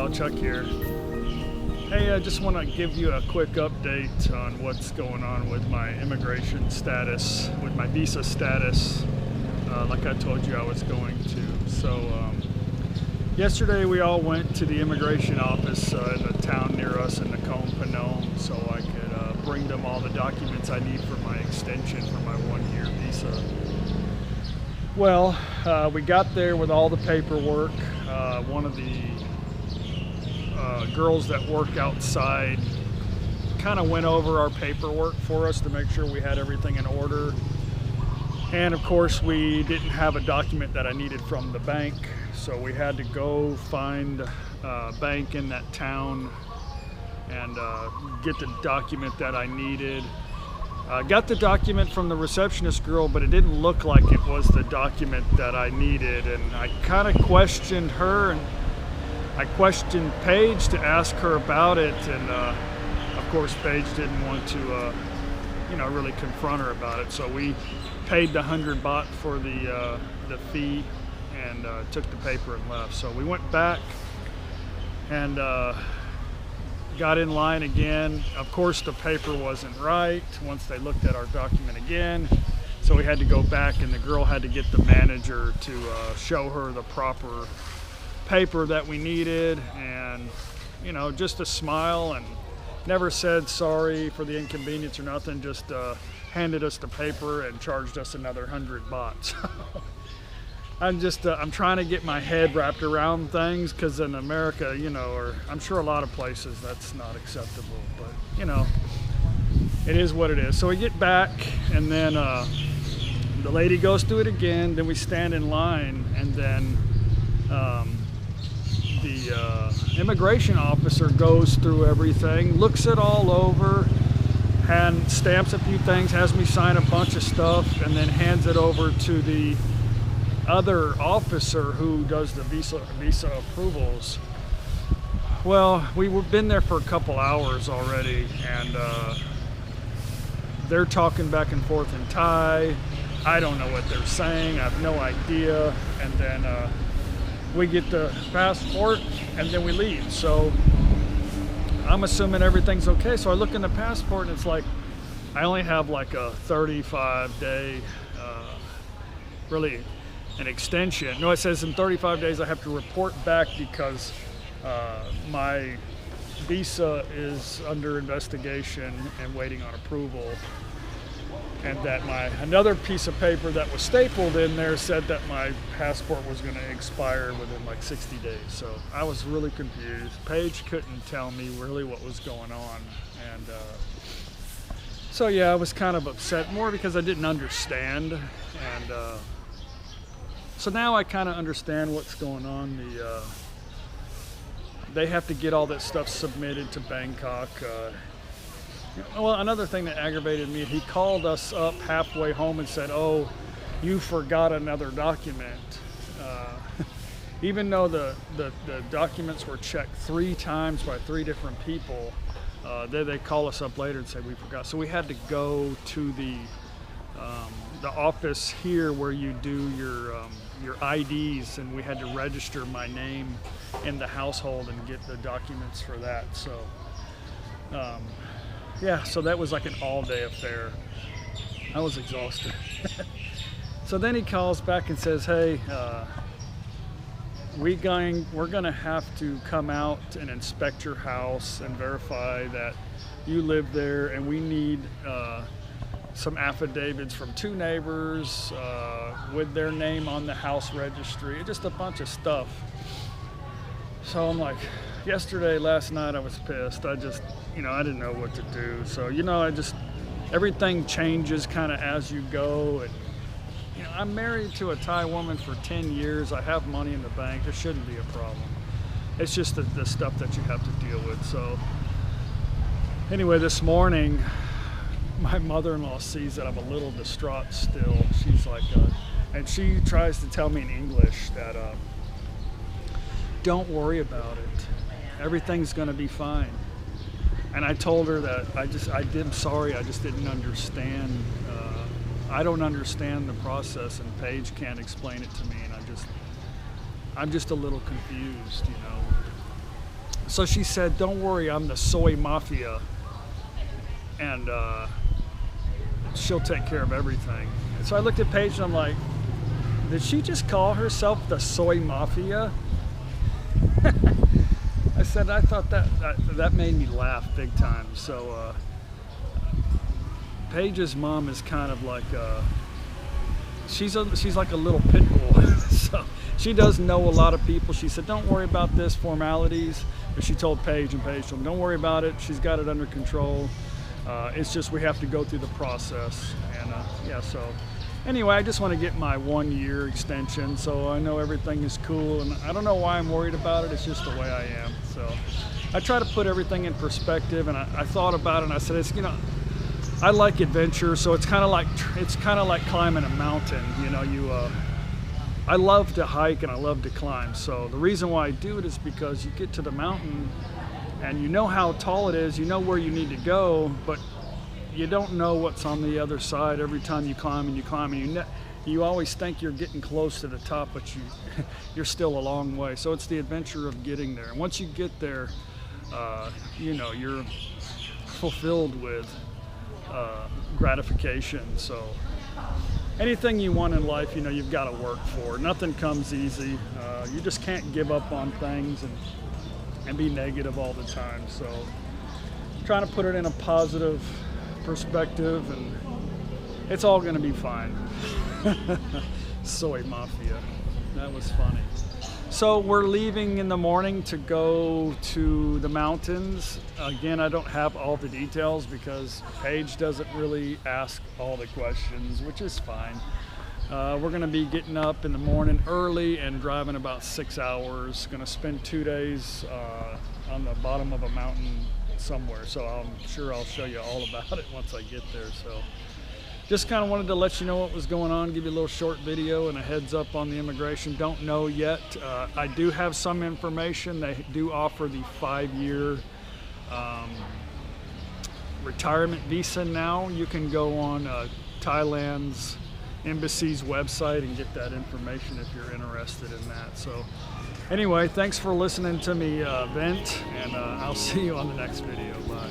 y'all, Chuck here. Hey, I just want to give you a quick update on what's going on with my immigration status, with my visa status, like I told you I was going to. So yesterday we all went to the immigration office in a town near us in Nakom Phnom, so I could bring them all the documents I need for my extension for my 1-year visa. Well, we got there with all the paperwork. One of the girls that work outside kind of went over our paperwork for us to make sure we had everything in order. And of course, we didn't have a document that I needed from the bank, so we had to go find a bank in that town and get the document that I needed. Got the document from the receptionist girl, but it didn't look like it was the document that I needed, and I kind of questioned her, and I questioned Paige to ask her about it, and of course Paige didn't want to really confront her about it, so we paid the 100 baht for the fee and took the paper and left. So we went back and got in line again. Of course the paper wasn't right once they looked at our document again, so we had to go back, and the girl had to get the manager to show her the proper paper that we needed, and just a smile, and never said sorry for the inconvenience or nothing, just handed us the paper and charged us another 100 baht. I'm trying to get my head wrapped around things, because in America, or I'm sure a lot of places that's not acceptable, but it is what it is. So we get back, and then the lady goes through it again, then we stand in line, and then the immigration officer goes through everything, looks it all over, and stamps a few things, has me sign a bunch of stuff, and then hands it over to the other officer who does the visa approvals. Well, we've been there for a couple hours already, and they're talking back and forth in Thai. I don't know what they're saying, I have no idea, and then we get the passport and then we leave. So I'm assuming everything's okay. So I look in the passport, and it's like I only have like a 35-day really an extension. No, it says in 35 days I have to report back because my visa is under investigation and waiting on approval, and that another piece of paper that was stapled in there said that my passport was going to expire within like 60 days. So I was really confused. Paige couldn't tell me really what was going on, and so yeah, I was kind of upset, more because I didn't understand, and so now I kind of understand what's going on. They have to get all that stuff submitted to Bangkok. Well, another thing that aggravated me, he called us up halfway home and said, "Oh, you forgot another document." Even though the documents were checked 3 times by 3 different people, they call us up later and say we forgot. So we had to go to the office here where you do your IDs, and we had to register my name in the household and get the documents for that. So yeah, so that was like an all-day affair. I was exhausted. So then he calls back and says, "Hey, we're gonna have to come out and inspect your house and verify that you live there, and we need some affidavits from 2 neighbors with their name on the house registry," just a bunch of stuff. So I'm like, last night I was pissed. I just, I didn't know what to do. So, everything changes kind of as you go. And, I'm married to a Thai woman for 10 years. I have money in the bank. There shouldn't be a problem. It's just the stuff that you have to deal with. So anyway, this morning, my mother-in-law sees that I'm a little distraught still. She's like, and she tries to tell me in English that, don't worry about it. Everything's gonna be fine. And I told her that I'm sorry, I just didn't understand. I don't understand the process, and Paige can't explain it to me, and I'm just a little confused, So she said, don't worry, I'm the soy mafia, and she'll take care of everything. And so I looked at Paige and I'm like, did she just call herself the soy mafia? I said, I thought that made me laugh big time. So Paige's mom is kind of like she's like a little pit bull. So she does know a lot of people. She said, don't worry about this formalities. But she told Paige, and Paige told me, don't worry about it. She's got it under control. It's just we have to go through the process. And yeah, so anyway, I just want to get my 1-year extension, so I know everything is cool, and I don't know why I'm worried about it. It's just the way I am. So I try to put everything in perspective, and I thought about it, and I said, it's, you know, I like adventure, so it's kind of like climbing a mountain. You know, I love to hike and I love to climb. So the reason why I do it is because you get to the mountain and you know how tall it is, you know where you need to go, but you don't know what's on the other side every time you climb and you climb, and you always think you're getting close to the top, but you're still a long way. So it's the adventure of getting there. And once you get there, you know, you're fulfilled with gratification. So anything you want in life, you know, you've got to work for. Nothing comes easy. You just can't give up on things and be negative all the time. So trying to put it in a positive perspective, and it's all going to be fine. Soy mafia. That was funny. So we're leaving in the morning to go to the mountains. Again, I don't have all the details because Paige doesn't really ask all the questions, which is fine. We're going to be getting up in the morning early and driving about 6 hours. Going to spend 2 days on the bottom of a mountain somewhere. So I'm sure I'll show you all about it once I get there. So just kind of wanted to let you know what was going on, give you a little short video and a heads up on the immigration. Don't know yet. I do have some information. They do offer the 5-year retirement visa now. You can go on Thailand's embassy's website and get that information if you're interested in that. So anyway, thanks for listening to me vent, and I'll see you on the next video. Bye.